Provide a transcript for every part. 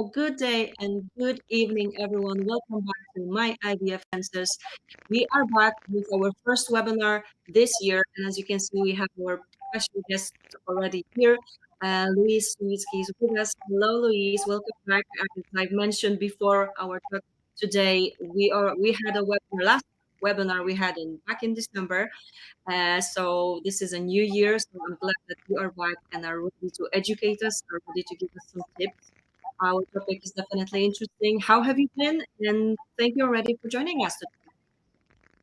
good day and good evening, everyone. Welcome back to My IVF Answers. We are back with our first webinar this year, and as you can see, we have our special guest already here. Louise Siwicki is with us. Hello, Louise. Welcome back. As I've mentioned before, our talk today, we had a webinar last webinar we had back in December. So this is a new year, so I'm glad that you are back and are ready to educate us, are ready to give us some tips. Our topic is definitely interesting. How have you been? And thank you already for joining us today.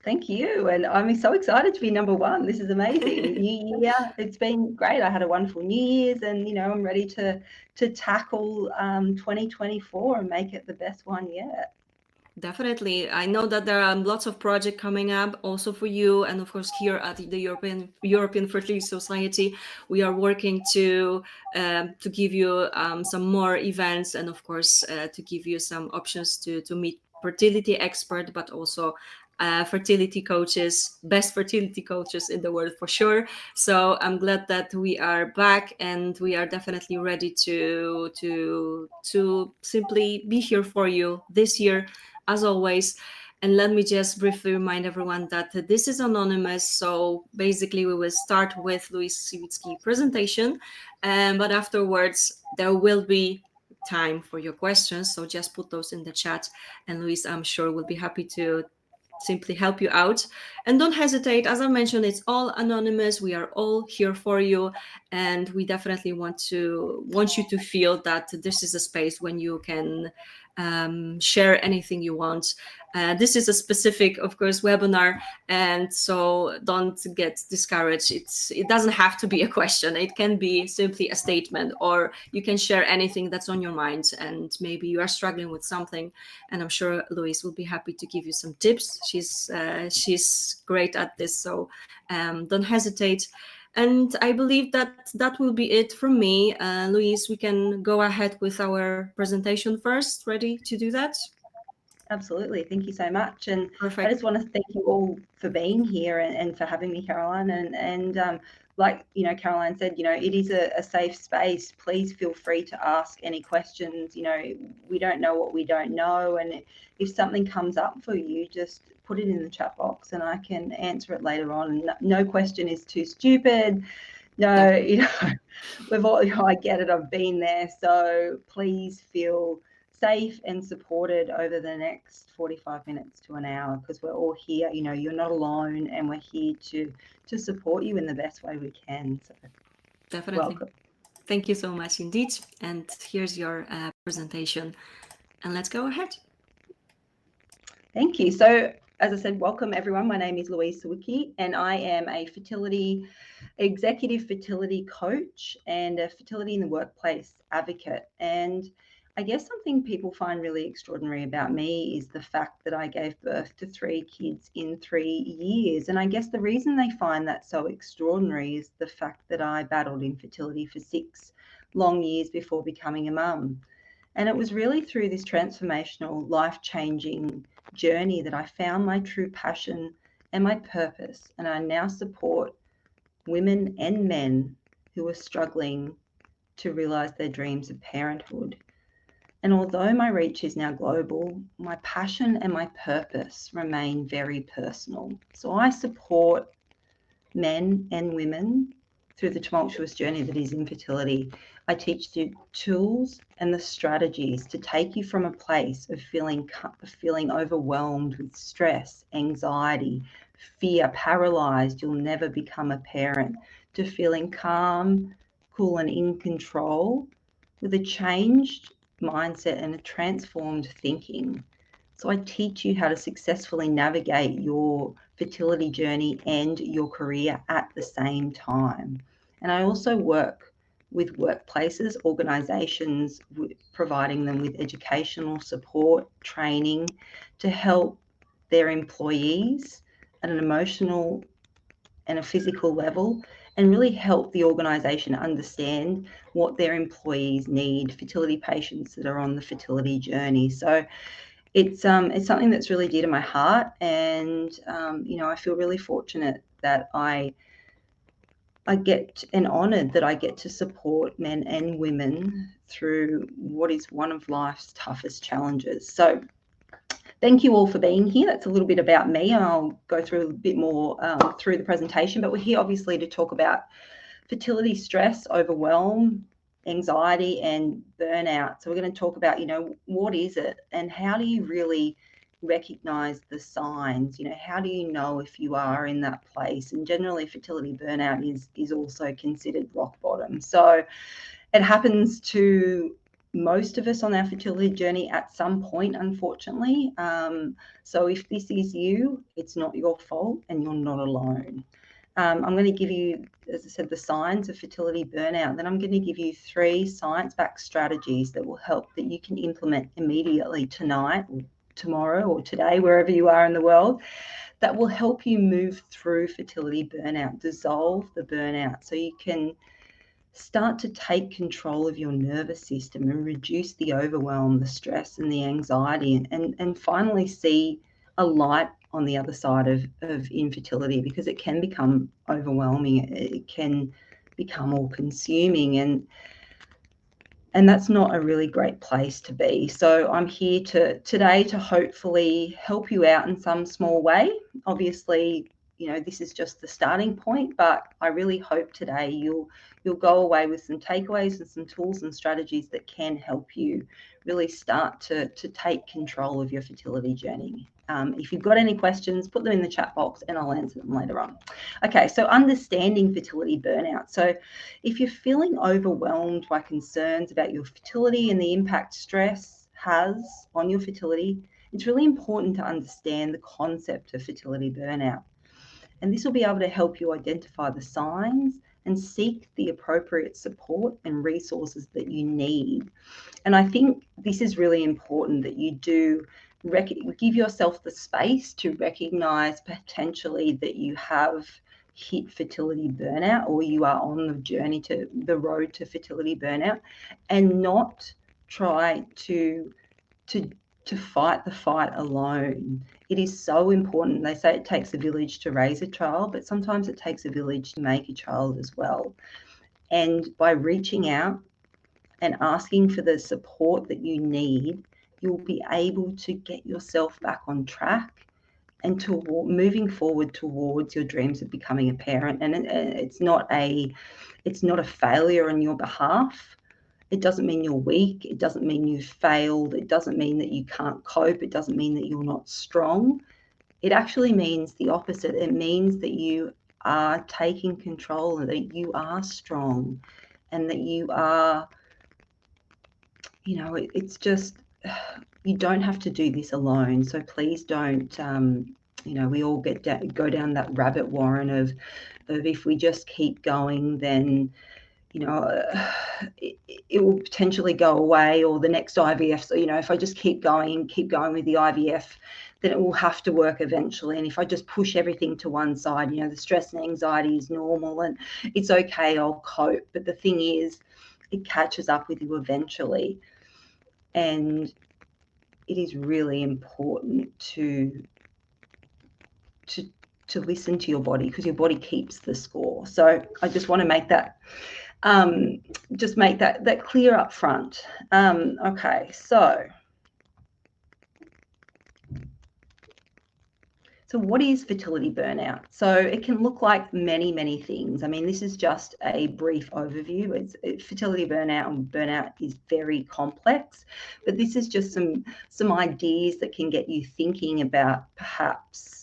Thank you. And I'm so excited to be number one. This is amazing. New year. It's been great. I had a wonderful New Year's and, I'm ready to tackle 2024 and make it the best one yet. Definitely. I know that there are lots of projects coming up also for you. And of course, here at the European Fertility Society, we are working to give you some more events and of course, to give you some options to meet fertility expert, but also fertility coaches, best fertility coaches in the world for sure. So I'm glad that we are back and we are definitely ready to simply be here for you this year as always. And let me just briefly remind everyone that this is anonymous. So basically we will start with Louise Siwicki presentation, but afterwards there will be time for your questions. So just put those in the chat and Louise, I'm sure, will be happy to simply help you out. And don't hesitate. As I mentioned, it's all anonymous. We are all here for you. And we definitely want you to feel that this is a space when you can share anything you want. This is a specific, of course, webinar, and so don't get discouraged. It doesn't have to be a question. It can be simply a statement, or you can share anything that's on your mind, and maybe you are struggling with something, and I'm sure Louise will be happy to give you some tips. She's great at this, so don't hesitate. And I believe that will be it from me. Louise, we can go ahead with our presentation first. Ready to do that? Absolutely. Thank you so much. And Perfect. I just want to thank you all for being here and for having me, Caroline. And like, Caroline said, it is a safe space. Please feel free to ask any questions. We don't know what we don't know. And if something comes up for you, just put it in the chat box and I can answer it later on. No question is too stupid. No, I get it. I've been there. So please feel safe and supported over the next 45 minutes to an hour, because we're all here. You're not alone, and we're here to support you in the best way we can. So definitely. Welcome. Thank you so much indeed. And here's your presentation. And let's go ahead. Thank you. So as I said, welcome everyone. My name is Louise Siwicki, and I am a executive fertility coach and a fertility in the workplace advocate. And I guess something people find really extraordinary about me is the fact that I gave birth to 3 kids in 3 years. And I guess the reason they find that so extraordinary is the fact that I battled infertility for 6 long years before becoming a mum. And it was really through this transformational, life-changing journey that I found my true passion and my purpose. And I now support women and men who are struggling to realize their dreams of parenthood. And although my reach is now global, my passion and my purpose remain very personal. So I support men and women through the tumultuous journey that is infertility. I teach the tools and the strategies to take you from a place of feeling overwhelmed with stress, anxiety, fear, paralyzed, you'll never become a parent, to feeling calm, cool, and in control with a changed mindset and a transformed thinking. So I teach you how to successfully navigate your fertility journey and your career at the same time. And I also work with workplaces, organizations, providing them with educational support, training to help their employees at an emotional and a physical level, and really help the organisation understand what their employees need, fertility patients that are on the fertility journey. So it's something that's really dear to my heart, and I feel really fortunate that I get and honoured that I get to support men and women through what is one of life's toughest challenges. So thank you all for being here. That's a little bit about me. I'll go through a bit more through the presentation, but we're here obviously to talk about fertility stress, overwhelm, anxiety, and burnout. So we're going to talk about, what is it and how do you really recognize the signs? How do you know if you are in that place? And generally fertility burnout is also considered rock bottom. So it happens to most of us on our fertility journey at some point, unfortunately. So if this is you, it's not your fault and you're not alone. I'm going to give you, as I said, the signs of fertility burnout. Then I'm going to give you 3 science-backed strategies that will help that you can implement immediately tonight, or tomorrow, or today, wherever you are in the world, that will help you move through fertility burnout, dissolve the burnout, so you can start to take control of your nervous system and reduce the overwhelm, the stress, and the anxiety, and finally see a light on the other side of infertility, because it can become overwhelming. It can become all consuming, and that's not a really great place to be. So I'm here today to hopefully help you out in some small way. Obviously, this is just the starting point, but I really hope today you'll go away with some takeaways and some tools and strategies that can help you really start to take control of your fertility journey. If you've got any questions, put them in the chat box and I'll answer them later on. Okay, so understanding fertility burnout. So if you're feeling overwhelmed by concerns about your fertility and the impact stress has on your fertility, it's really important to understand the concept of fertility burnout. And this will be able to help you identify the signs and seek the appropriate support and resources that you need. And I think this is really important, that you do give yourself the space to recognize potentially that you have hit fertility burnout, or you are on the journey to the road to fertility burnout, and not try to fight the fight alone. It is so important. They say it takes a village to raise a child, but sometimes it takes a village to make a child as well. And by reaching out and asking for the support that you need, you'll be able to get yourself back on track and to moving forward towards your dreams of becoming a parent. And it's not a failure on your behalf. It doesn't mean you're weak. It doesn't mean you've failed. It doesn't mean that you can't cope. It doesn't mean that you're not strong. It actually means the opposite. It means that you are taking control, and that you are strong, and that you are, it's just, you don't have to do this alone. So please don't, we all go down that rabbit warren of if we just keep going, then it will potentially go away, or the next IVF. So, if I just keep going with the IVF, then it will have to work eventually. And if I just push everything to one side, the stress and anxiety is normal and it's okay, I'll cope. But the thing is, it catches up with you eventually. And it is really important to listen to your body, because your body keeps the score. So I just want to make that that clear up front. Okay, so what is fertility burnout? So it can look like many, many things. I mean, this is just a brief overview. Fertility burnout, and burnout is very complex, but this is just some ideas that can get you thinking about perhaps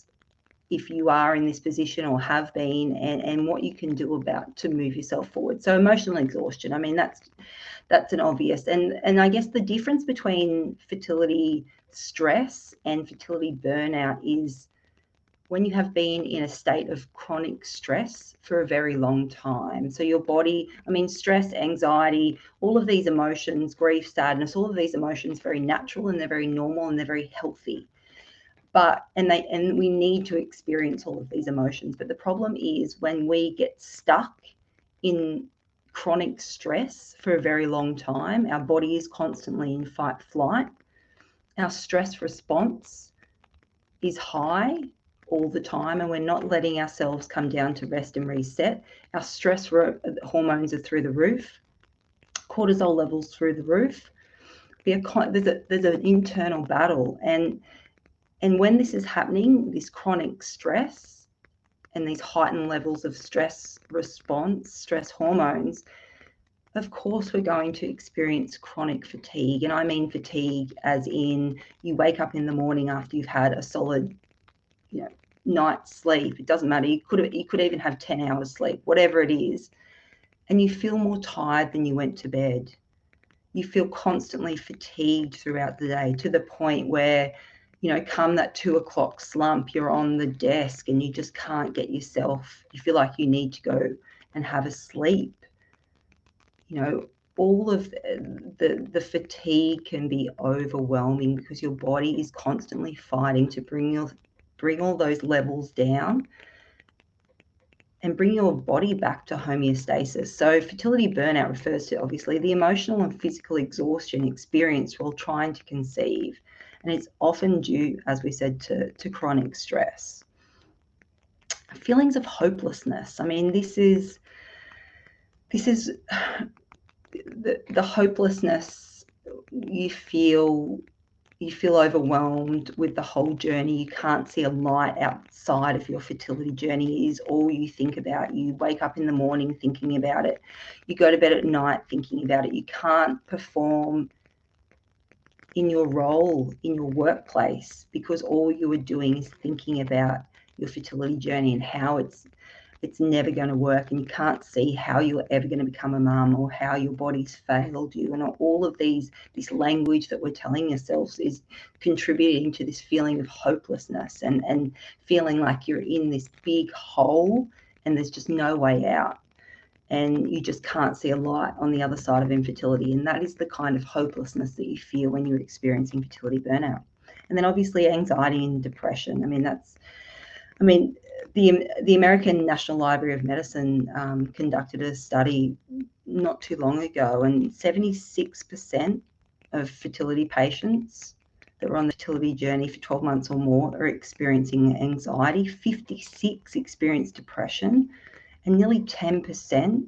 if you are in this position or have been, and what you can do to move yourself forward. So emotional exhaustion, I mean, that's an obvious. And I guess the difference between fertility stress and fertility burnout is when you have been in a state of chronic stress for a very long time. So your body, stress, anxiety, all of these emotions, grief, sadness, all of these emotions are very natural, and they're very normal, and they're very healthy. And we need to experience all of these emotions. But the problem is when we get stuck in chronic stress for a very long time, our body is constantly in fight flight. Our stress response is high, all the time, and we're not letting ourselves come down to rest and reset. Our stress hormones are through the roof, cortisol levels through the roof. There's an internal battle, and when this is happening, this chronic stress and these heightened levels of stress response, stress hormones, of course we're going to experience chronic fatigue. And I mean fatigue as in you wake up in the morning after you've had a solid, night's sleep. It doesn't matter. You could even have 10 hours sleep, whatever it is, and you feel more tired than you went to bed. You feel constantly fatigued throughout the day, to the point where, come that 2 o'clock slump, you're on the desk and you just can't get yourself, you feel like you need to go and have a sleep. All of the fatigue can be overwhelming because your body is constantly fighting to bring all those levels down and bring your body back to homeostasis. So fertility burnout refers to, obviously, the emotional and physical exhaustion experienced while trying to conceive. And it's often due, as we said, to chronic stress. Feelings of hopelessness. I mean, this is the hopelessness. You feel overwhelmed with the whole journey. You can't see a light outside of your fertility journey. It is all you think about. You wake up in the morning thinking about it. You go to bed at night thinking about it. You can't perform in your role in your workplace because all you are doing is thinking about your fertility journey and how it's never going to work, and you can't see how you're ever going to become a mum or how your body's failed you. And all of this language that we're telling ourselves is contributing to this feeling of hopelessness and feeling like you're in this big hole and there's just no way out, and you just can't see a light on the other side of infertility. And that is the kind of hopelessness that you feel when you're experiencing fertility burnout. And then obviously anxiety and depression. The American National Library of Medicine conducted a study not too long ago, and 76% of fertility patients that were on the fertility journey for 12 months or more are experiencing anxiety. 56% experienced depression, and nearly 10%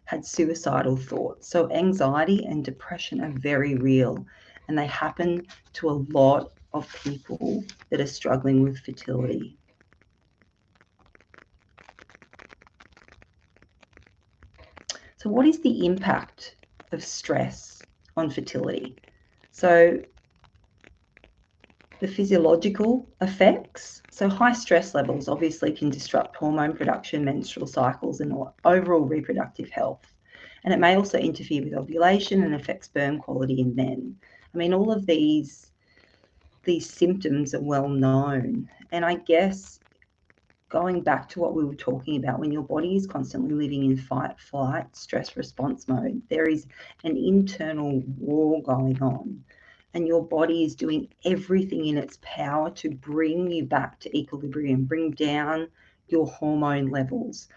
had suicidal thoughts. So anxiety and depression are very real, and they happen to a lot of people that are struggling with fertility. So what is the impact of stress on fertility? So the physiological effects. So high stress levels obviously can disrupt hormone production, menstrual cycles, and overall reproductive health. And it may also interfere with ovulation and affect sperm quality in men. All of these symptoms are well known. And I guess going back to what we were talking about, when your body is constantly living in fight, flight, stress response mode, there is an internal war going on, and your body is doing everything in its power to bring you back to equilibrium, bring down your hormone levels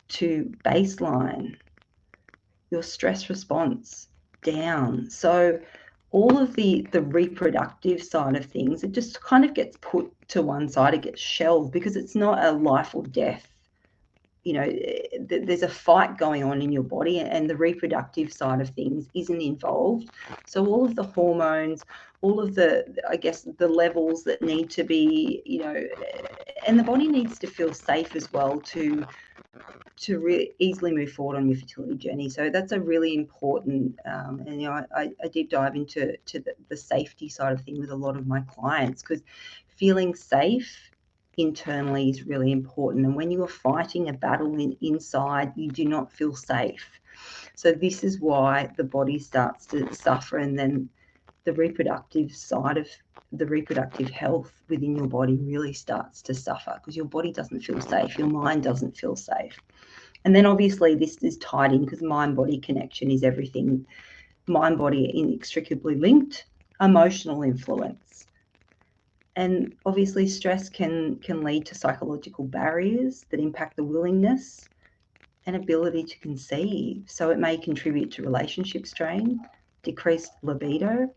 to baseline, your stress response down. So all of the reproductive side of things, it just kind of gets put to one side. It gets shelved because it's not a life or death. There's a fight going on in your body, and the reproductive side of things isn't involved. So all of the hormones, all of the levels that need to be, and the body needs to feel safe as well to easily move forward on your fertility journey. So that's a really important, and I deep dive into the safety side of things with a lot of my clients, because feeling safe internally is really important. And when you are fighting a battle inside, you do not feel safe. So this is why the body starts to suffer, and then the reproductive side of the reproductive health within your body really starts to suffer because your body doesn't feel safe, your mind doesn't feel safe. And then obviously this is tied in because mind-body connection is everything. Mind-body inextricably linked, emotional influence. And obviously stress can lead to psychological barriers that impact the willingness and ability to conceive. So it may contribute to relationship strain, decreased libido,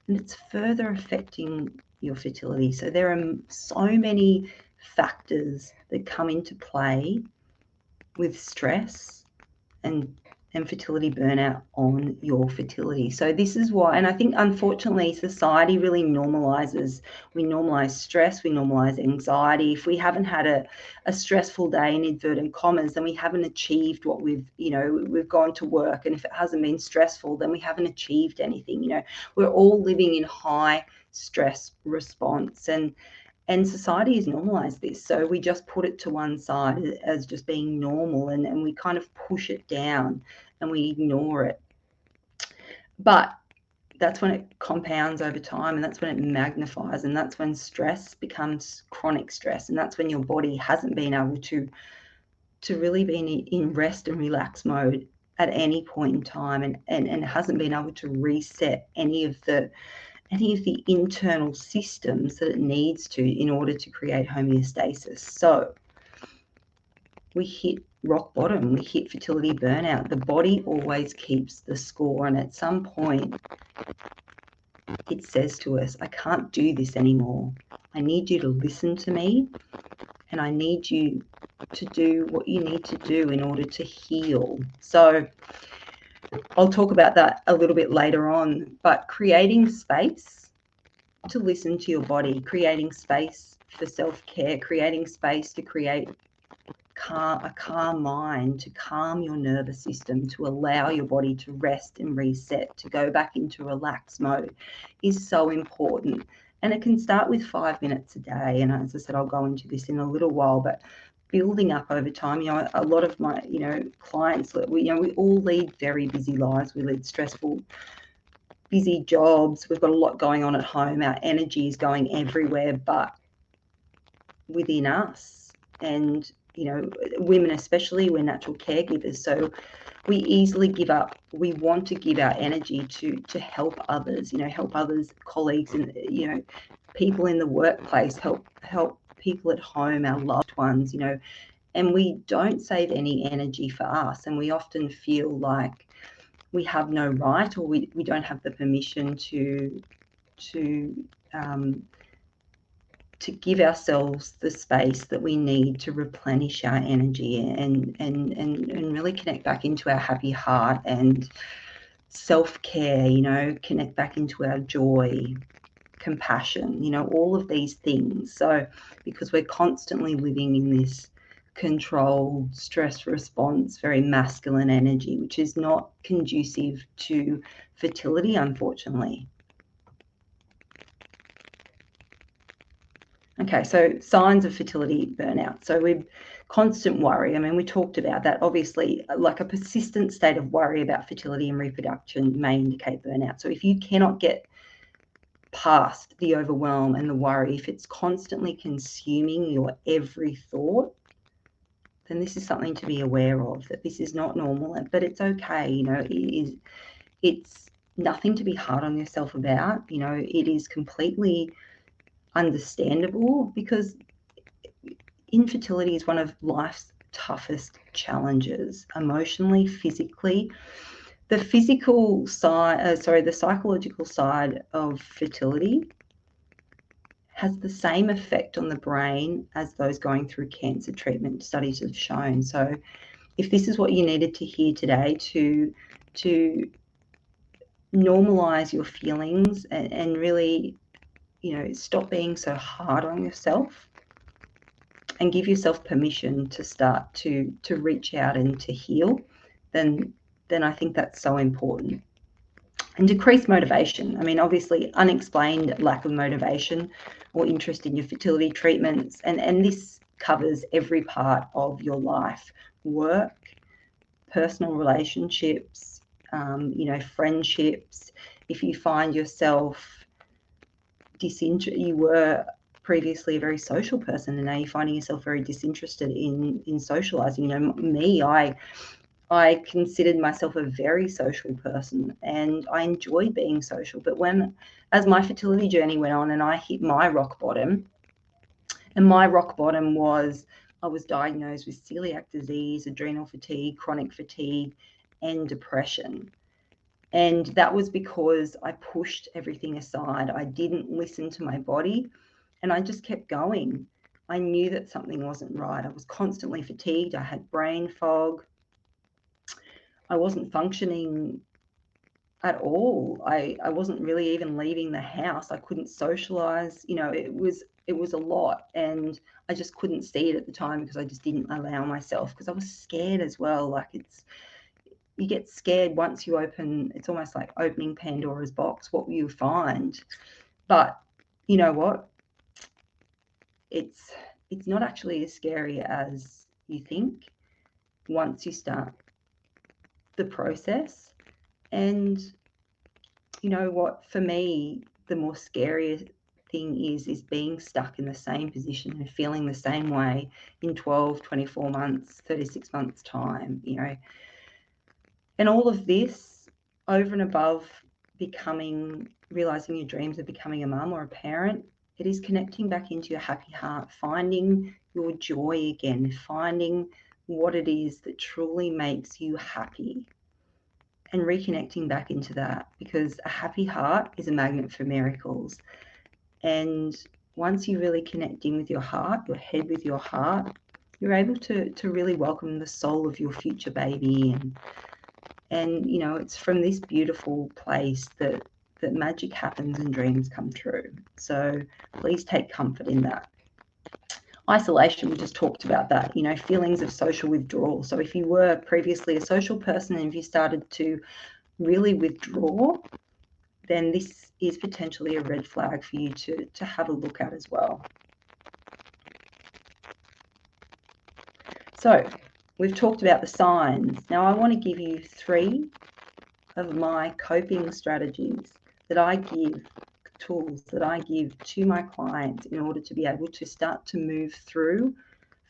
and it's further affecting your fertility. So there are so many factors that come into play with stress and fertility burnout on your fertility. So this is why, and I think unfortunately society really normalizes, we normalize stress, we normalize anxiety. If we haven't had a stressful day in inverted commas, then we haven't achieved what we've gone to work. And if it hasn't been stressful, then we haven't achieved anything. We're all living in high stress response, and society has normalized this. So we just put it to one side as just being normal, and we kind of push it down and we ignore it. But that's when it compounds over time, and that's when it magnifies, and that's when stress becomes chronic stress, and that's when your body hasn't been able to really be in rest and relax mode at any point in time, and hasn't been able to reset any of the internal systems that it needs to in order to create homeostasis. So we hit rock bottom, we hit fertility burnout. The body always keeps the score, and at some point it says to us, I can't do this anymore. I need you to listen to me, and I need you to do what you need to do in order to heal. So I'll talk about that a little bit later on, but creating space to listen to your body, creating space for self-care, creating space to create a calm mind, to calm your nervous system, to allow your body to rest and reset, to go back into relaxed mode is so important. And it can start with 5 minutes a day. And as I said, I'll go into this in a little while, but building up over time. A lot of my clients, we all lead very busy lives. We lead stressful, busy jobs. We've got a lot going on at home. Our energy is going everywhere but within us. And women especially, we're natural caregivers, so we easily give up. We want to give our energy to help others, help others, colleagues, and people in the workplace, help people at home, our loved ones, and we don't save any energy for us, and we often feel like we have no right, or we don't have the permission to give ourselves the space that we need to replenish our energy and really connect back into our happy heart and self-care, connect back into our joy, compassion, all of these things. So because we're constantly living in this controlled stress response, very masculine energy, which is not conducive to fertility, unfortunately. Okay, so signs of fertility burnout. So we've constant worry. I mean, we talked about that. Obviously, like a persistent state of worry about fertility and reproduction may indicate burnout. So if you cannot get past the overwhelm and the worry, if it's constantly consuming your every thought, then this is something to be aware of, that this is not normal, but it's okay. It's nothing to be hard on yourself about. It is completely understandable, because infertility is one of life's toughest challenges, emotionally, physically. The physical side, the psychological side of fertility has the same effect on the brain as those going through cancer treatment, studies have shown. So if this is what you needed to hear today to normalize your feelings and really stop being so hard on yourself and give yourself permission to start to reach out and to heal, then I think that's so important. And decreased motivation. I mean, obviously, unexplained lack of motivation or interest in your fertility treatments, and this covers every part of your life: work, personal relationships, friendships. If you find yourself you were previously a very social person, and now you're finding yourself very disinterested in socializing. Me, I considered myself a very social person, and I enjoyed being social. But as my fertility journey went on and I hit my rock bottom, and my rock bottom was I was diagnosed with celiac disease, adrenal fatigue, chronic fatigue, and depression. And that was because I pushed everything aside. I didn't listen to my body, and I just kept going. I knew that something wasn't right. I was constantly fatigued. I had brain fog. I wasn't functioning at all. I wasn't really even leaving the house. I couldn't socialize. It was a lot, and I just couldn't see it at the time because I just didn't allow myself, because I was scared as well. Like, you get scared once you open. It's almost like opening Pandora's box. What will you find? But you know what? It's not actually as scary as you think once you start the process. And you know what, for me, the more scariest thing is being stuck in the same position and feeling the same way in 12, 24 months, 36 months time, and all of this over and above realizing your dreams of becoming a mum or a parent. It is connecting back into your happy heart, finding your joy again, finding what it is that truly makes you happy, and reconnecting back into that, because a happy heart is a magnet for miracles. And once you really connect in with your heart, your head with your heart, you're able to really welcome the soul of your future baby. And it's from this beautiful place that magic happens and dreams come true. So please take comfort in that. Isolation, we just talked about that, feelings of social withdrawal. So if you were previously a social person and if you started to really withdraw, then this is potentially a red flag for you to have a look at as well. So we've talked about the signs. Now I want to give you 3 of my coping strategies that I give, tools that I give to my clients in order to be able to start to move through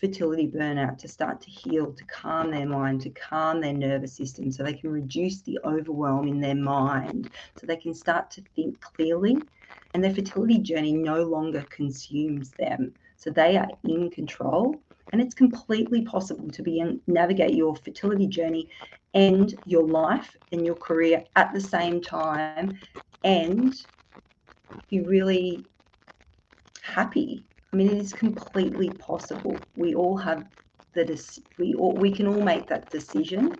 fertility burnout, to start to heal, to calm their mind, to calm their nervous system, so they can reduce the overwhelm in their mind, so they can start to think clearly, and their fertility journey no longer consumes them, so they are in control. And it's completely possible to navigate your fertility journey and your life and your career at the same time and be really happy. I mean, it is completely possible. We all have we can all make that decision.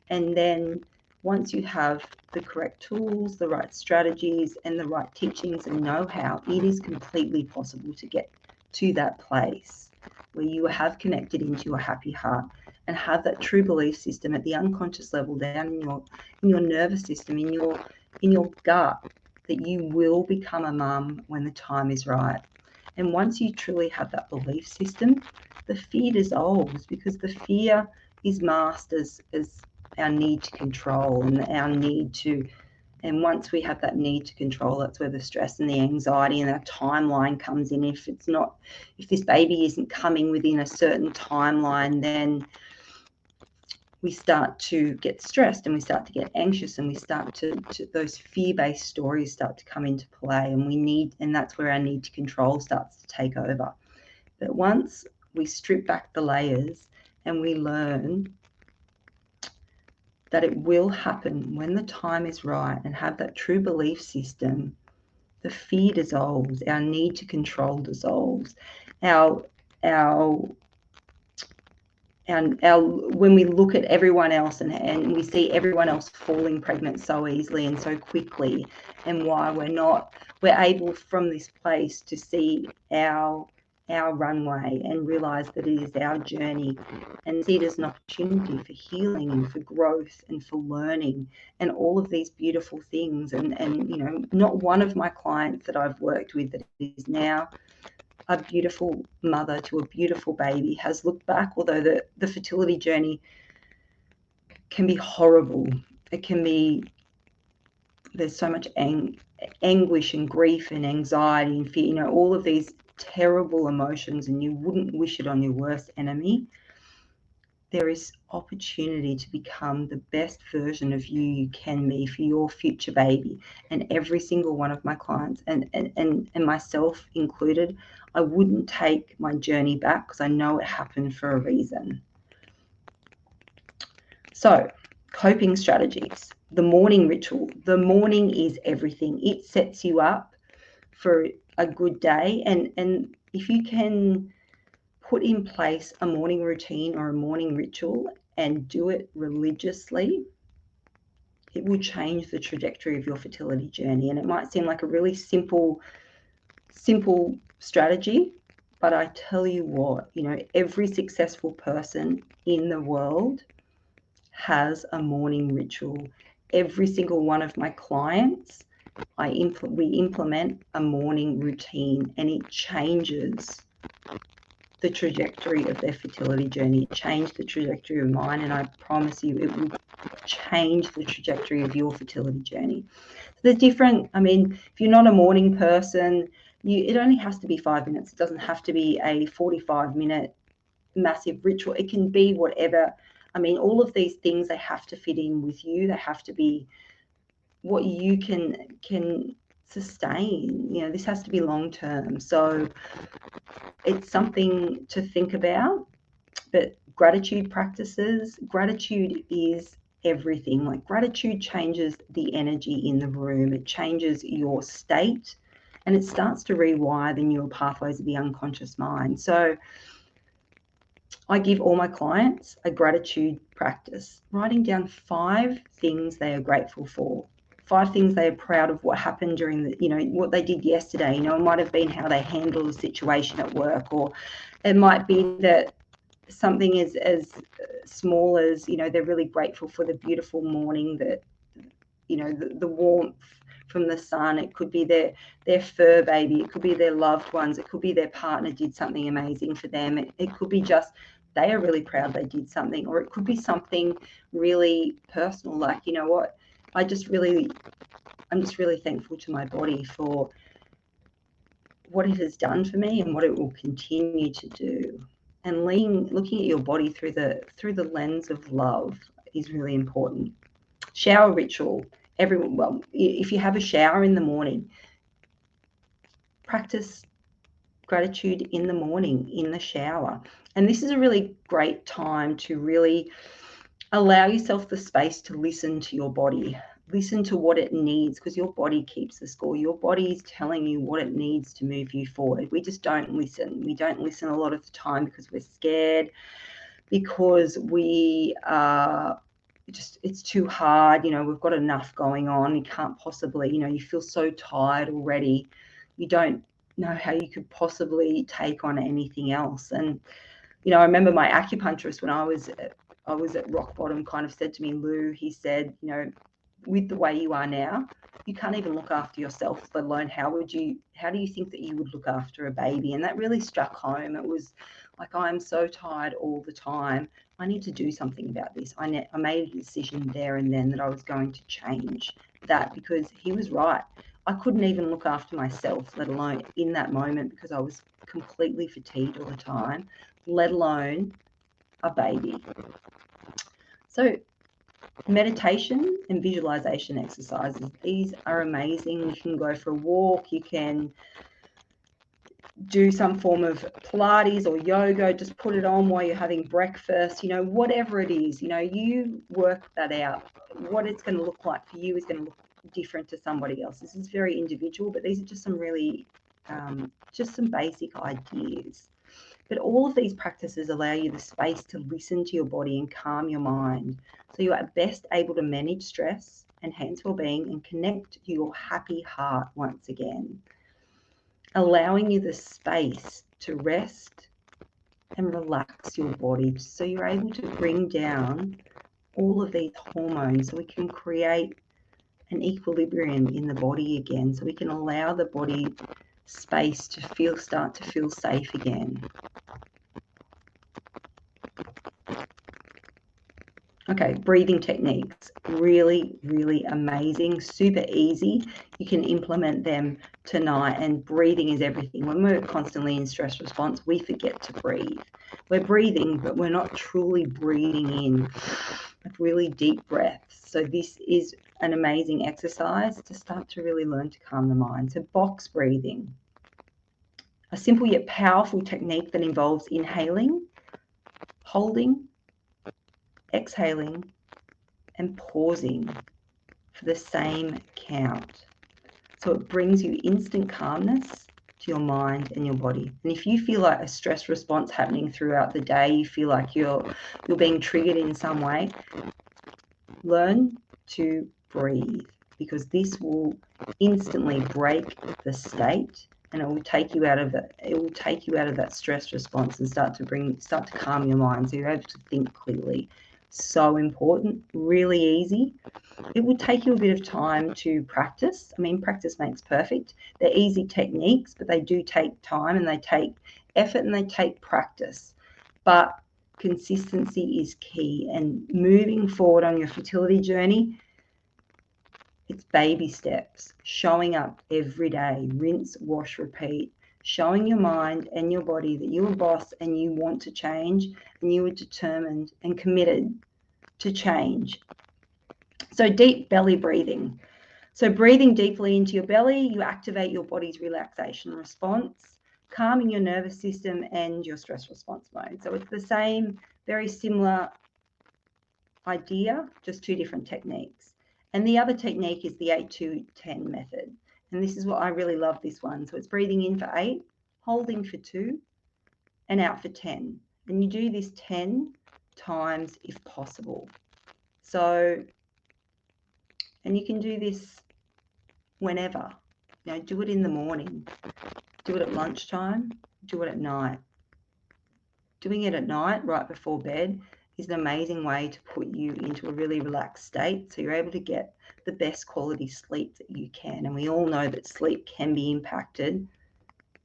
And then once you have the correct tools, the right strategies, and the right teachings and know-how, it is completely possible to get to that place where you have connected into your happy heart and have that true belief system at the unconscious level, down in your nervous system, in your gut, that you will become a mum when the time is right. And once you truly have that belief system, the fear dissolves, because the fear is masked as our need to control and our need to. And once we have that need to control, that's where the stress and the anxiety and the timeline comes in. If this baby isn't coming within a certain timeline, then we start to get stressed and we start to get anxious, and we start to those fear-based stories start to come into play, and that's where our need to control starts to take over. But once we strip back the layers and we learn that it will happen when the time is right and have that true belief system, the fear dissolves, our need to control dissolves, when we look at everyone else and we see everyone else falling pregnant so easily and so quickly, and why we're able from this place to see our runway and realize that it is our journey, and see it as an opportunity for healing and for growth and for learning and all of these beautiful things. And not one of my clients that I've worked with that is now a beautiful mother to a beautiful baby has looked back, although the fertility journey can be horrible. It can be, there's so much anguish and grief and anxiety and fear, all of these terrible emotions, and you wouldn't wish it on your worst enemy. There is opportunity to become the best version of you can be for your future baby. And every single one of my clients, and myself included, I wouldn't take my journey back, because I know it happened for a reason. So, coping strategies. The morning ritual. The morning is everything. It sets you up for a good day. And if you can put in place a morning routine or a morning ritual and do it religiously, it will change the trajectory of your fertility journey. And it might seem like a really simple strategy, but I tell you what, every successful person in the world has a morning ritual. Every single one of my clients, we implement a morning routine, and it changes the trajectory of their fertility journey. It changed the trajectory of mine, and I promise you it will change the trajectory of your fertility journey. So there's different, if you're not a morning person, it only has to be 5 minutes. It doesn't have to be a 45-minute massive ritual. It can be whatever. All of these things, they have to fit in with you. They have to be what you can sustain. This has to be long term. So it's something to think about. But gratitude practices, gratitude is everything. Like, gratitude changes the energy in the room. It changes your state, and it starts to rewire the neural pathways of the unconscious mind. So I give all my clients a gratitude practice, writing down 5 things they are grateful for, 5 things they are proud of what happened during what they did yesterday. It might have been how they handled a situation at work, or it might be that something as small as, they're really grateful for the beautiful morning, that, the warmth from the sun. It could be their fur baby. It could be their loved ones. It could be their partner did something amazing for them. It could be just they are really proud they did something, or it could be something really personal, like, what, I'm just really thankful to my body for what it has done for me and what it will continue to do. And looking at your body through the lens of love is really important. Shower ritual. If you have a shower in the morning, practice gratitude in the morning in the shower. And this is a really great time to really allow yourself the space to listen to your body. Listen to what it needs, because your body keeps the score. Your body is telling you what it needs to move you forward. We just don't listen. We don't listen a lot of the time because we're scared, because we are it's too hard. We've got enough going on. You can't possibly, you feel so tired already. You don't know how you could possibly take on anything else. And, I remember my acupuncturist, when I was at rock bottom, kind of said to me, Lou, he said, with the way you are now, you can't even look after yourself, let alone how do you think that you would look after a baby? And that really struck home. It was like, I'm so tired all the time. I need to do something about this. I made a decision there and then that I was going to change that, because he was right. I couldn't even look after myself, let alone in that moment, because I was completely fatigued all the time, let alone a baby. So meditation and visualization exercises, these are amazing. You can go for a walk, you can do some form of Pilates or yoga, just put it on while you're having breakfast, whatever it is, you work that out. What it's going to look like for you is going to look different to somebody else. This is very individual, but these are just some really, just some basic ideas. But all of these practices allow you the space to listen to your body and calm your mind, so you are best able to manage stress, enhance well-being, and connect your happy heart once again, allowing you the space to rest and relax your body, so you're able to bring down all of these hormones, so we can create an equilibrium in the body again, so we can allow the body space to start to feel safe again. Okay, breathing techniques, really, really amazing, super easy. You can implement them tonight, and breathing is everything. When we're constantly in stress response, we forget to breathe. We're breathing, but we're not truly breathing in, like really deep breaths. So this is an amazing exercise to start to really learn to calm the mind. So box breathing, a simple yet powerful technique that involves inhaling, holding, exhaling, and pausing for the same count. So it brings you instant calmness to your mind and your body. And if you feel like a stress response happening throughout the day, you feel like you're being triggered in some way, learn to breathe, because this will instantly break the state, and it will take you out of that stress response and start to calm your mind, so you're able to think clearly. So important, really easy. It will take you a bit of time to practice. I mean, practice makes perfect. They're easy techniques, but they do take time, and they take effort, and they take practice. But consistency is key, and moving forward on your fertility journey, it's baby steps, showing up every day, rinse, wash, repeat, showing your mind and your body that you're a boss and you want to change, and you are determined and committed to change. So deep belly breathing. So breathing deeply into your belly, you activate your body's relaxation response, calming your nervous system and your stress response mode. So it's the same, very similar idea, just two different techniques. And the other technique is the 8-2-10 method. And this is what I really love, this one. So it's breathing in for 8, holding for 2, and out for 10. And you do this 10 times if possible. So, and you can do this whenever. You know, do it in the morning, do it at lunchtime, do it at night. Doing it at night, right before bed, is an amazing way to put you into a really relaxed state, so you're able to get the best quality sleep that you can. And we all know that sleep can be impacted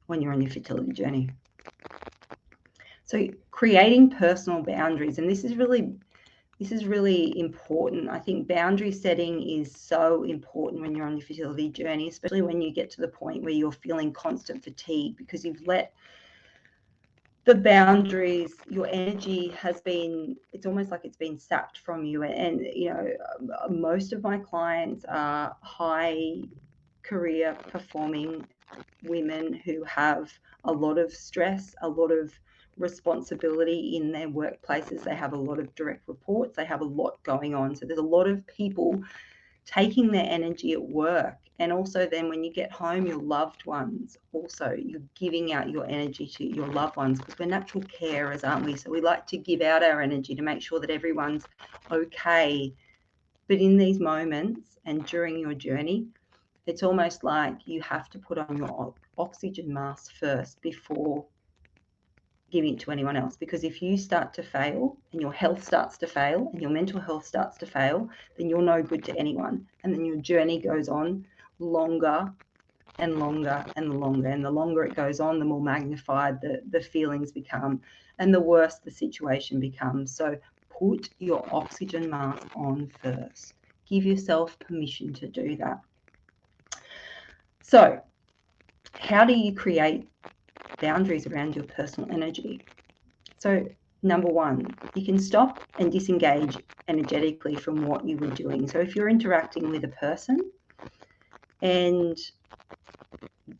when you're on your fertility journey. So creating personal boundaries, and this is really important. I think boundary setting is so important when you're on your fertility journey, especially when you get to the point where you're feeling constant fatigue because you've let the boundaries, your energy has been, it's almost like it's been sapped from you. And you know, most of my clients are high career performing women who have a lot of stress, a lot of responsibility in their workplaces. They have a lot of direct reports, they have a lot going on. So there's a lot of people taking their energy at work. And also then when you get home, your loved ones, also you're giving out your energy to your loved ones, because we're natural carers, aren't we? So we like to give out our energy to make sure that everyone's okay. But in these moments and during your journey, it's almost like you have to put on your oxygen mask first before giving it to anyone else. Because if you start to fail and your health starts to fail and your mental health starts to fail, then you're no good to anyone. And then your journey goes on longer and longer and longer. And the longer it goes on, the more magnified the feelings become and the worse the situation becomes. So put your oxygen mask on first. Give yourself permission to do that. So how do you create boundaries around your personal energy? So number one, you can stop and disengage energetically from what you were doing. So if you're interacting with a person and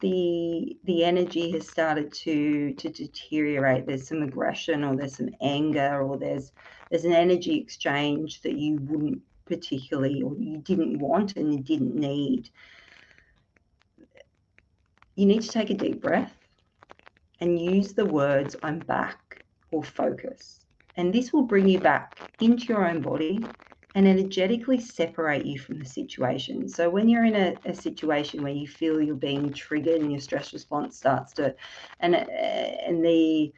the energy has started to deteriorate, there's some aggression or there's some anger or there's an energy exchange that you wouldn't particularly, or you didn't want and you didn't need, you need to take a deep breath and use the words "I'm back" or "focus." And this will bring you back into your own body and energetically separate you from the situation. So when you're in a situation where you feel you're being triggered and your stress response starts to, and the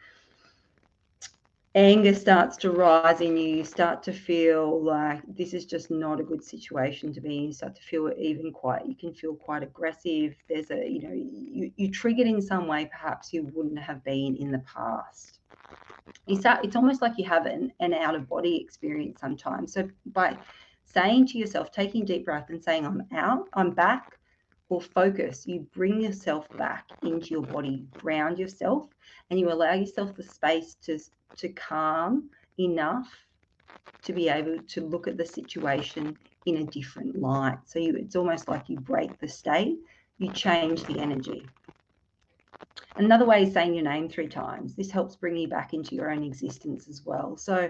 anger starts to rise in you, you start to feel like this is just not a good situation to be in. You start to feel even you can feel quite aggressive. There's you triggered in some way perhaps you wouldn't have been in the past. It's almost like you have an out of body experience sometimes. So by saying to yourself, taking a deep breath and saying "I'm out, I'm back," or "focus," you bring yourself back into your body, ground yourself, and you allow yourself the space to calm enough to be able to look at the situation in a different light. So it's almost like you break the state, you change the energy. Another way is saying your name 3 times. This helps bring you back into your own existence as well. So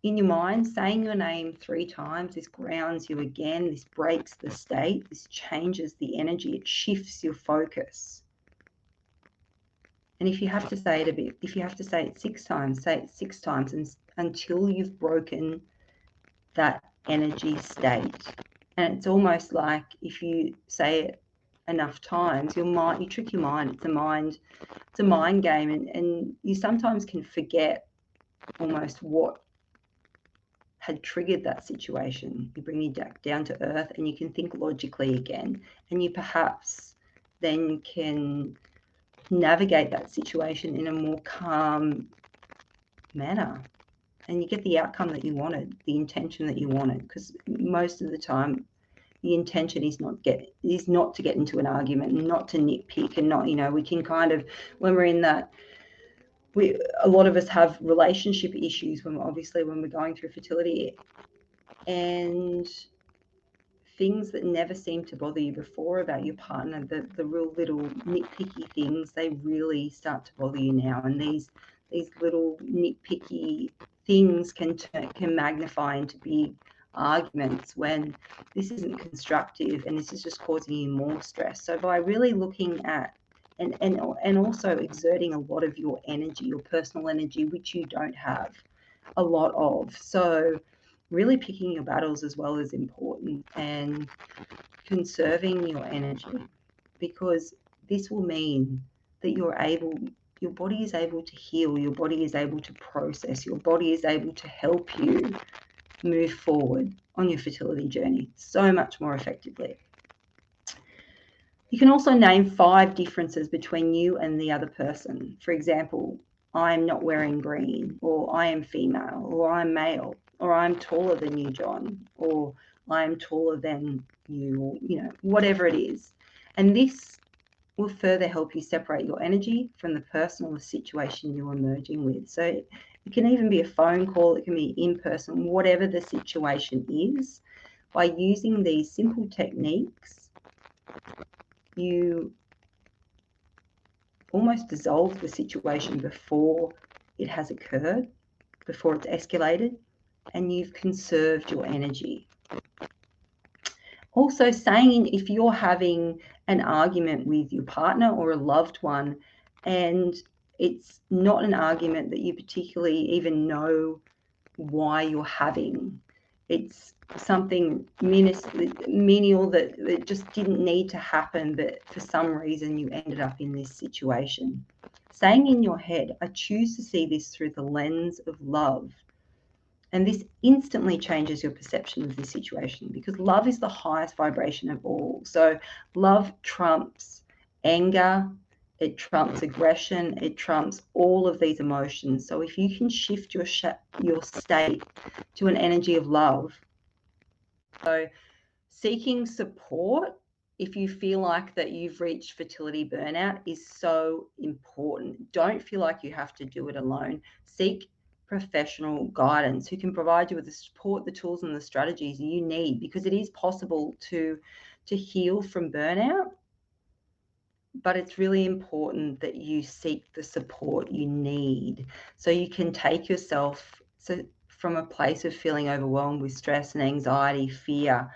in your mind, saying your name 3 times, this grounds you again, this breaks the state, this changes the energy, it shifts your focus. And if you have to say it 6 times, say it 6 times until you've broken that energy state. And it's almost like if you say it enough times, you trick your mind. It's a mind game, and you sometimes can forget almost what had triggered that situation. You bring you down to earth, and you can think logically again, and you perhaps then can navigate that situation in a more calm manner, and you get the outcome that you wanted, the intention that you wanted. Because most of the time the intention is not to get into an argument, and not to nitpick, and not, we can kind of, when we're in that, a lot of us have relationship issues when we're going through fertility, and things that never seemed to bother you before about your partner, the real little nitpicky things, they really start to bother you now. And these little nitpicky things can magnify into big arguments when this isn't constructive, and this is just causing you more stress. So by really looking at and also exerting a lot of your energy, your personal energy, which you don't have a lot of. So really picking your battles as well is important, and conserving your energy, because this will mean that your body is able to heal, your body is able to process, your body is able to help you move forward on your fertility journey so much more effectively. You can also name 5 differences between you and the other person. For example, I'm not wearing green, or I am female, or I'm male, or I'm taller than you, John, or I'm taller than you, or, whatever it is. And this will further help you separate your energy from the person or the situation you're merging with. So it can even be a phone call, it can be in person, whatever the situation is. By using these simple techniques, you almost dissolve the situation before it has occurred, before it's escalated, and you've conserved your energy. Also, saying, if you're having an argument with your partner or a loved one, and it's not an argument that you particularly even know why you're having, it's something menial that just didn't need to happen, but for some reason you ended up in this situation. Saying in your head, I choose to see this through the lens of love. And this instantly changes your perception of the situation, because love is the highest vibration of all. So love trumps anger, it trumps aggression, it trumps all of these emotions. So if you can shift your state to an energy of love. So seeking support if you feel like that you've reached fertility burnout is so important. Don't feel like you have to do it alone. Seek professional guidance who can provide you with the support, the tools, and the strategies you need, because it is possible to heal from burnout. But it's really important that you seek the support you need, so you can take yourself from a place of feeling overwhelmed with stress and anxiety, fear,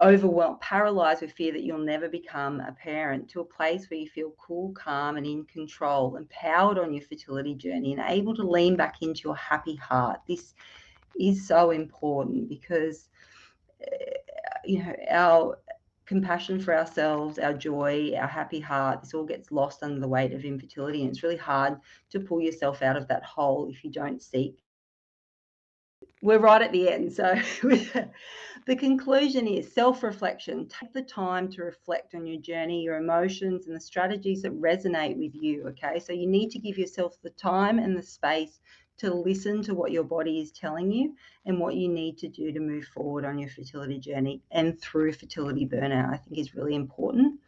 overwhelmed, paralyzed with fear that you'll never become a parent, to a place where you feel cool, calm, and in control, empowered on your fertility journey, and able to lean back into your happy heart. This is so important, because our compassion for ourselves, our joy, our happy heart, this all gets lost under the weight of infertility, and it's really hard to pull yourself out of that hole if you don't seek. We're right at the end. So the conclusion is self-reflection. Take the time to reflect on your journey, your emotions, and the strategies that resonate with you, okay? So you need to give yourself the time and the space to listen to what your body is telling you and what you need to do to move forward on your fertility journey and through fertility burnout, I think is really important.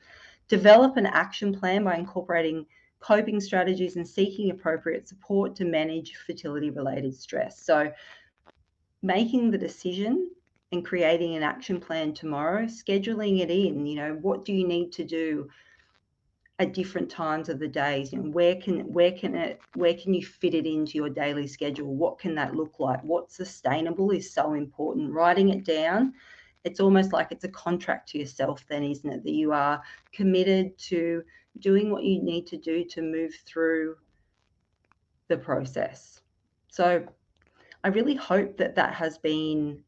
Develop an action plan by incorporating coping strategies and seeking appropriate support to manage fertility-related stress. So making the decision and creating an action plan tomorrow, scheduling it in, what do you need to do at different times of the days? Where can you fit it into your daily schedule? What can that look like? What's sustainable is so important. Writing it down, it's almost like it's a contract to yourself then, isn't it? That you are committed to doing what you need to do to move through the process. So I really hope that that has been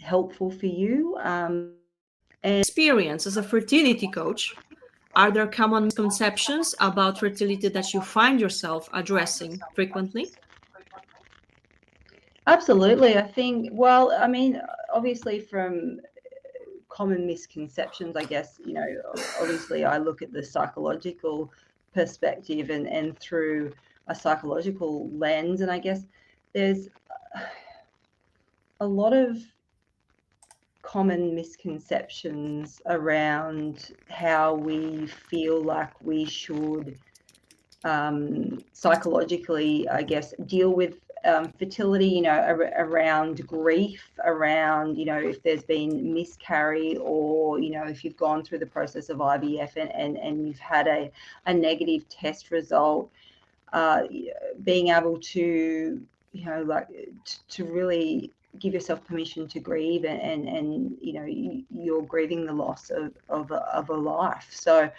helpful for you. Experience as a fertility coach, are there common misconceptions about fertility that you find yourself addressing frequently? Absolutely. I think, well, I mean, obviously from common misconceptions, I guess, obviously I look at the psychological perspective and through a psychological lens. And I guess there's a lot of common misconceptions around how we feel like we should psychologically, I guess, deal with fertility, around grief, around, if there's been miscarry, or, if you've gone through the process of IVF and you've had a negative test result, being able to, to really give yourself permission to grieve, and you're grieving the loss of a life. So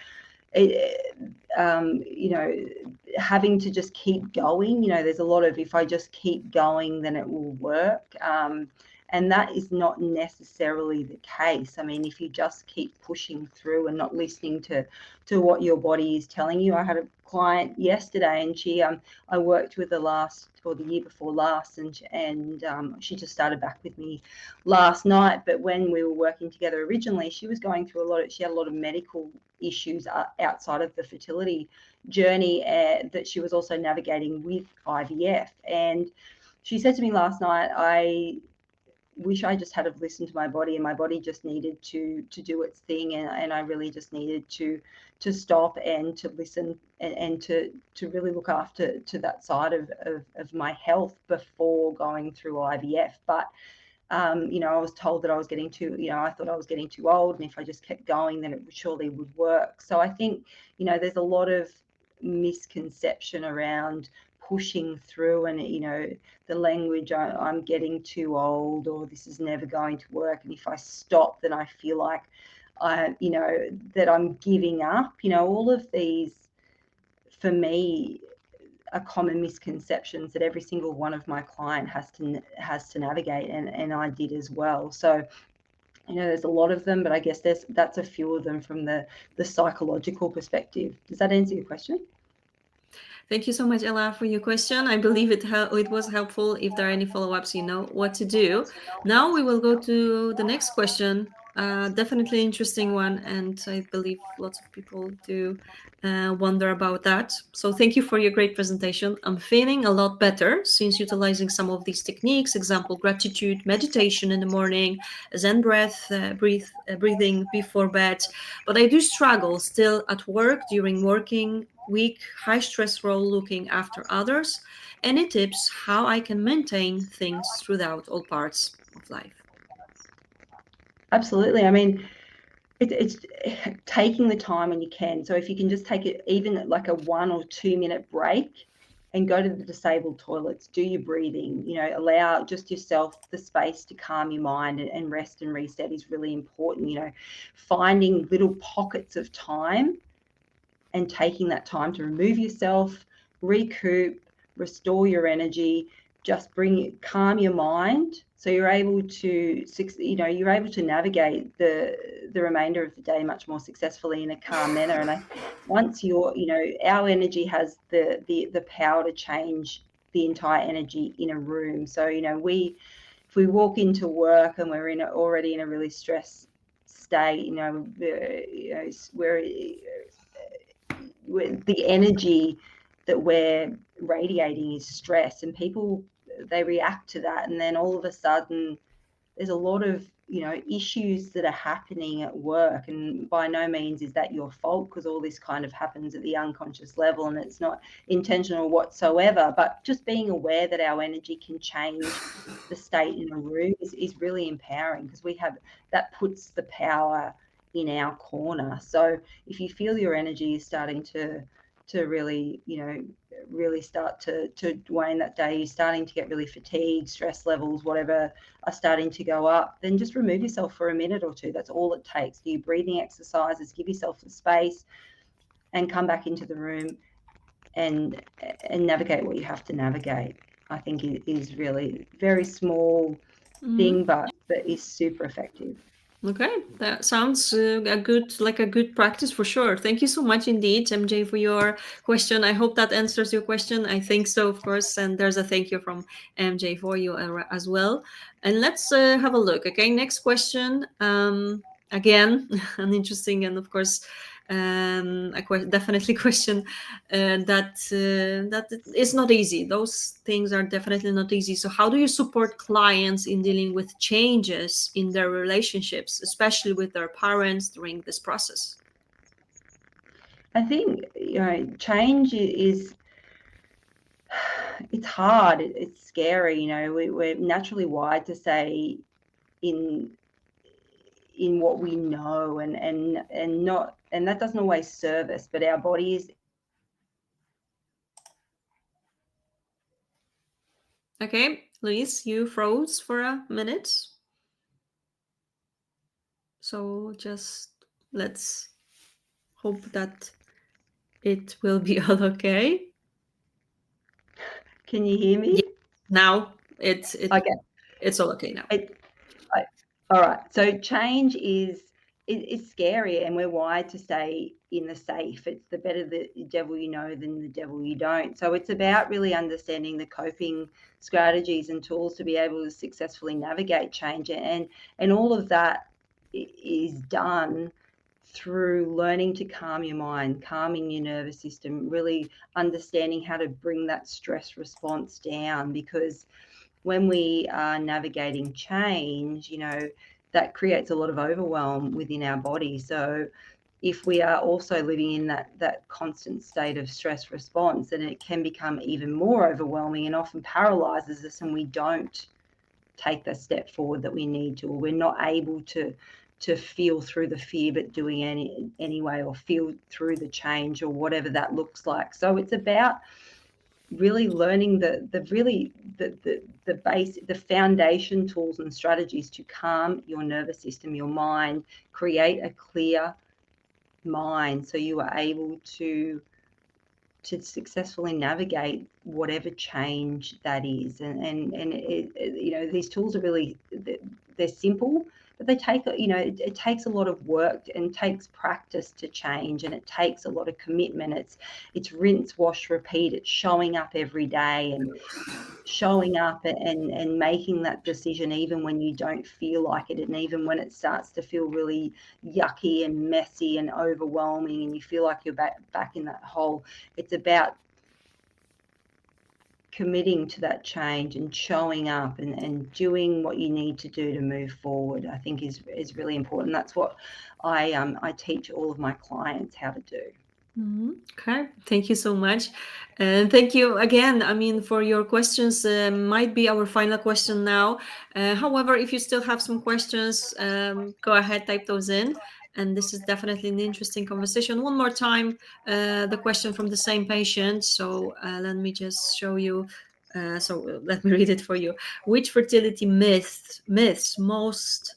having to just keep going, there's a lot of, if I just keep going then it will work, and that is not necessarily the case. I mean, if you just keep pushing through and not listening to what your body is telling you. I had a client yesterday, and she I worked with the year before last, and she just started back with me last night. But when we were working together originally, she was going through she had a lot of medical issues outside of the fertility journey, that she was also navigating with IVF. And she said to me last night, I wish I just had have listened to my body, and my body just needed to do its thing, and I really just needed to stop and to listen, and to really look after to that side of my health before going through IVF. But I was told that I was getting too, I thought I was getting too old, and if I just kept going, then it surely would work. So I think, there's a lot of misconception around pushing through, and, the language, I'm getting too old, or this is never going to work. And if I stop, then I feel like that I'm giving up. All of these, for me, are common misconceptions that every single one of my client has to navigate, and I did as well. So there's a lot of them, but I guess that's a few of them from the psychological perspective. Does that answer your question? Thank you so much, Ella, for your question. I believe it was helpful. If there are any follow-ups, you know what to do. Now we will go to the next question. Definitely interesting one, and I believe lots of people do wonder about that. So thank you for your great presentation. I'm feeling a lot better since utilizing some of these techniques, example, gratitude, meditation in the morning, Zen breathing before bed. But I do struggle still at work during working week, high stress role, looking after others. Any tips how I can maintain things throughout all parts of life? Absolutely. I mean, it's taking the time when you can. So if you can just take it, even like a 1 or 2 minute break, and go to the disabled toilets, do your breathing, allow just yourself the space to calm your mind, and rest and reset is really important. Finding little pockets of time and taking that time to remove yourself, recoup, restore your energy, just calm your mind, so you're able to navigate the remainder of the day much more successfully in a calm manner. And once our energy has the power to change the entire energy in a room. So if we walk into work and we're already in a really stressed state, the energy that we're radiating is stress, and people, they react to that, and then all of a sudden there's a lot of issues that are happening at work. And by no means is that your fault, because all this kind of happens at the unconscious level, and it's not intentional whatsoever. But just being aware that our energy can change the state in a room is really empowering, because that puts the power in our corner. So if you feel your energy is starting to really really start to wane that day, you're starting to get really fatigued, stress levels, whatever, are starting to go up, then just remove yourself for a minute or two. That's all it takes. Do your breathing exercises, give yourself the space, and come back into the room and navigate what you have to navigate. I think it is really very small thing, but is super effective. Okay, that sounds a good practice for sure. Thank you so much indeed, MJ, for your question. I hope that answers your question. I think so, of course, and there's a thank you from MJ for you as well. And let's have a look. Okay, next question. Again, an interesting and of course definitely question that is not easy. Those things are definitely not easy. So how do you support clients in dealing with changes in their relationships, especially with their parents during this process? I think change is it's hard. It's scary. We're naturally wired to say in what we know and not, and that doesn't always serve us, but our bodies. Okay, Louise, you froze for a minute. So just let's hope that it will be all okay. Can you hear me? Yeah, now it's Okay. It's all okay now. All right. So change is scary, and we're wired to stay in the safe. It's the better the devil you know than the devil you don't. So it's about really understanding the coping strategies and tools to be able to successfully navigate change, and all of that is done through learning to calm your mind, calming your nervous system, really understanding how to bring that stress response down, because when we are navigating change, that creates a lot of overwhelm within our body. So if we are also living in that constant state of stress response, then it can become even more overwhelming and often paralyzes us, and we don't take the step forward that we need to, or we're not able to feel through the fear, but doing anyway, or feel through the change, or whatever that looks like. So it's about really learning the base, the foundation tools and strategies to calm your nervous system, your mind, create a clear mind, so you are able to successfully navigate whatever change that is. And these tools are really, they're simple, but they take, it takes a lot of work and takes practice to change, and it takes a lot of commitment. It's rinse, wash, repeat. It's showing up every day and showing up and making that decision even when you don't feel like it, and even when it starts to feel really yucky and messy and overwhelming and you feel like you're back in that hole. It's about committing to that change and showing up and doing what you need to do to move forward, I think is really important. That's what I teach all of my clients how to do. Okay, thank you so much, and thank you again. I mean, for your questions. Might be our final question now. However, if you still have some questions, go ahead, type those in. And this is definitely an interesting conversation. One more time, the question from the same patient. So let me just show you. So let me read it for you. Which fertility myths most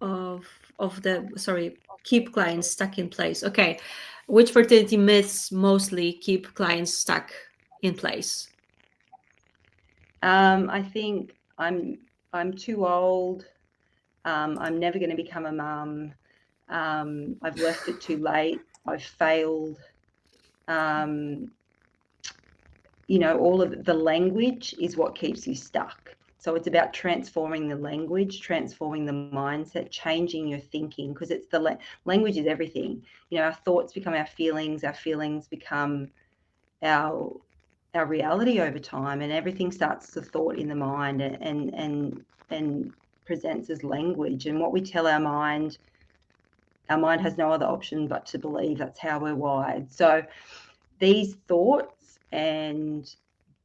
of the keep clients stuck in place? Okay, which fertility myths mostly keep clients stuck in place? I think I'm too old. I'm never going to become a mum. I've left it too late. I've failed. All of the language is what keeps you stuck. So it's about transforming the language, transforming the mindset, changing your thinking, because it's language is everything. Our thoughts become our feelings become our reality over time, and everything starts to thought in the mind and presents as language. And what we tell our mind has no other option but to believe. That's how we're wired. So these thoughts, and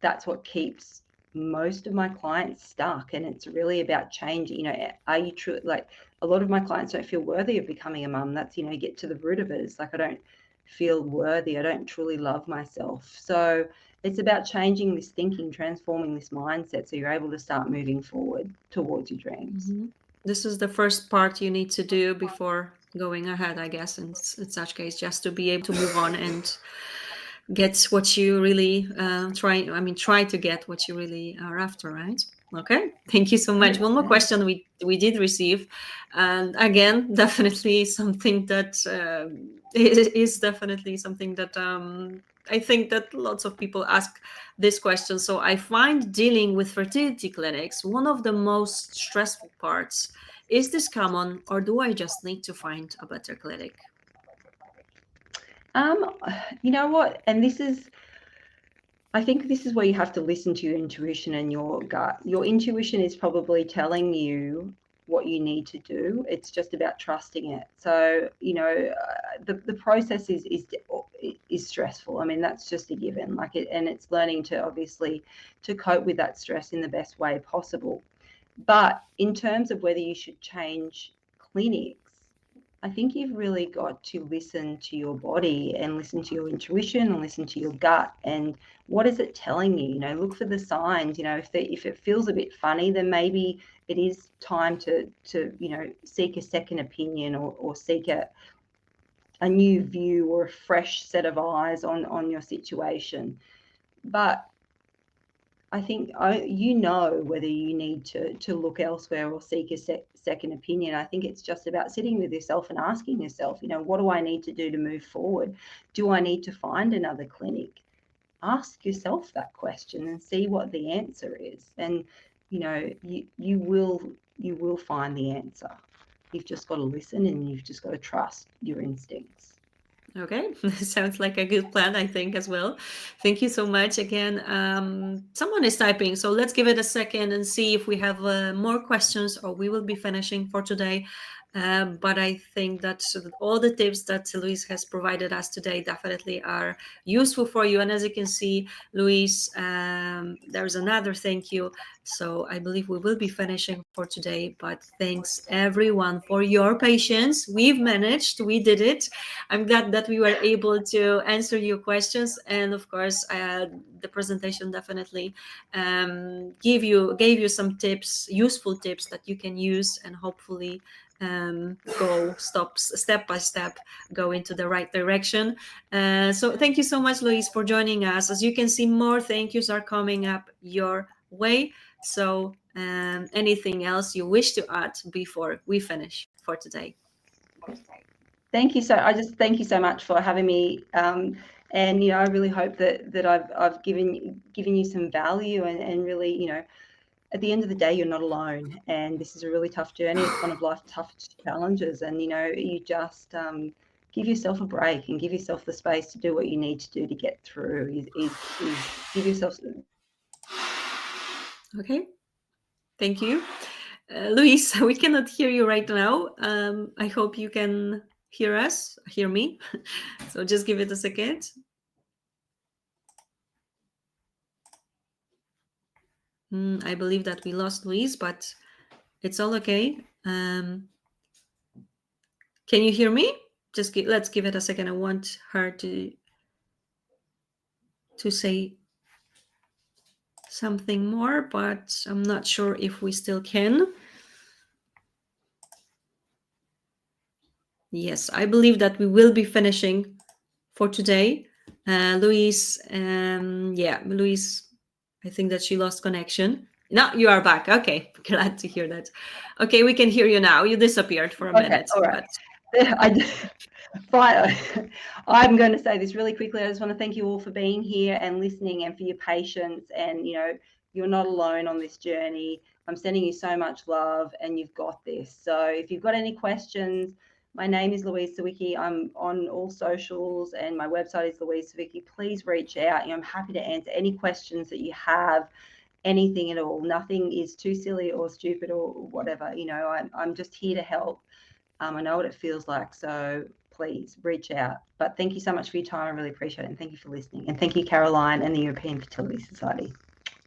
that's what keeps most of my clients stuck. And it's really about changing. Are you true? Like, a lot of my clients don't feel worthy of becoming a mum. That's, get to the root of it. It's like, I don't feel worthy. I don't truly love myself. So it's about changing this thinking, transforming this mindset, so you're able to start moving forward towards your dreams. This is the first part you need to do before going ahead, I guess, in such case, just to be able to move on and get what you really try to get what you really are after, right? Okay, thank you so much. One more question we did receive, and again, definitely something that is definitely something that I think that lots of people ask this question. So I find dealing with fertility clinics one of the most stressful parts. Is this common, or do I just need to find a better clinic? You know what? And I think this is where you have to listen to your intuition and your gut. Your intuition is probably telling you what you need to do. It's just about trusting it. So, the process is stressful. I mean, that's just a given. And it's learning to obviously to cope with that stress in the best way possible. But in terms of whether you should change clinics, I think you've really got to listen to your body and listen to your intuition and listen to your gut. And what is it telling you? Look for the signs. If it feels a bit funny, then maybe it is time to seek a second opinion, or seek a new view or a fresh set of eyes on your situation. But I think whether you need to look elsewhere or seek a second opinion. I think it's just about sitting with yourself and asking yourself, what do I need to do to move forward? Do I need to find another clinic? Ask yourself that question and see what the answer is. And you will find the answer. You've just got to listen, and you've just got to trust your instincts. Okay, sounds like a good plan, I think, as well. Thank you so much again. Someone is typing, so let's give it a second and see if we have more questions, or we will be finishing for today. But I think that all the tips that Louise has provided us today definitely are useful for you. And as you can see, Louise, there's another thank you. So I believe we will be finishing for today. But thanks everyone for your patience. We've managed, we did it. I'm glad that we were able to answer your questions. And of course, the presentation definitely gave you some tips, useful tips that you can use, and hopefully go step by step, go into the right direction. So thank you so much, Louise, for joining us. As you can see, more thank yous are coming up your way. So anything else you wish to add before we finish for today? Thank you so much for having me. And I really hope that I've given you some value, and really, at the end of the day, you're not alone, and this is a really tough journey. It's one of life's toughest challenges, and you just give yourself a break and give yourself the space to do what you need to do to get through. Is give yourself. Okay, thank you, Louise. We cannot hear you right now. I hope you can hear me. So just give it a second. I believe that we lost Louise, but it's all okay. Can you hear me? Let's give it a second. I want her to say something more, but I'm not sure if we still can. Yes, I believe that we will be finishing for today. Louise, Louise, I think that she lost connection. No, you are back. Okay, glad to hear that. Okay, we can hear you now. You disappeared for a minute. All right. I'm going to say this really quickly. I just want to thank you all for being here and listening, and for your patience. And you're not alone on this journey. I'm sending you so much love, and you've got this. So if you've got any questions, my name is Louise Siwicki. I'm on all socials, and my website is Louise Siwicki. Please reach out. I'm happy to answer any questions that you have, anything at all. Nothing is too silly or stupid or whatever. I'm just here to help. I know what it feels like, so please reach out. But thank you so much for your time. I really appreciate it, and thank you for listening. And thank you, Caroline, and the European Fertility Society.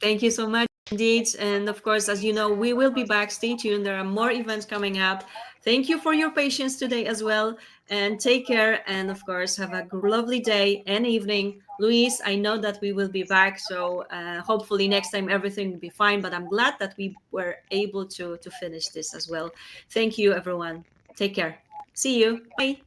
Thank you so much indeed. And of course, as you know, we will be back. Stay tuned. There are more events coming up. Thank you for your patience today as well. And take care. And of course, have a lovely day and evening. Louise, I know that we will be back. So hopefully next time everything will be fine. But I'm glad that we were able to finish this as well. Thank you, everyone. Take care. See you. Bye.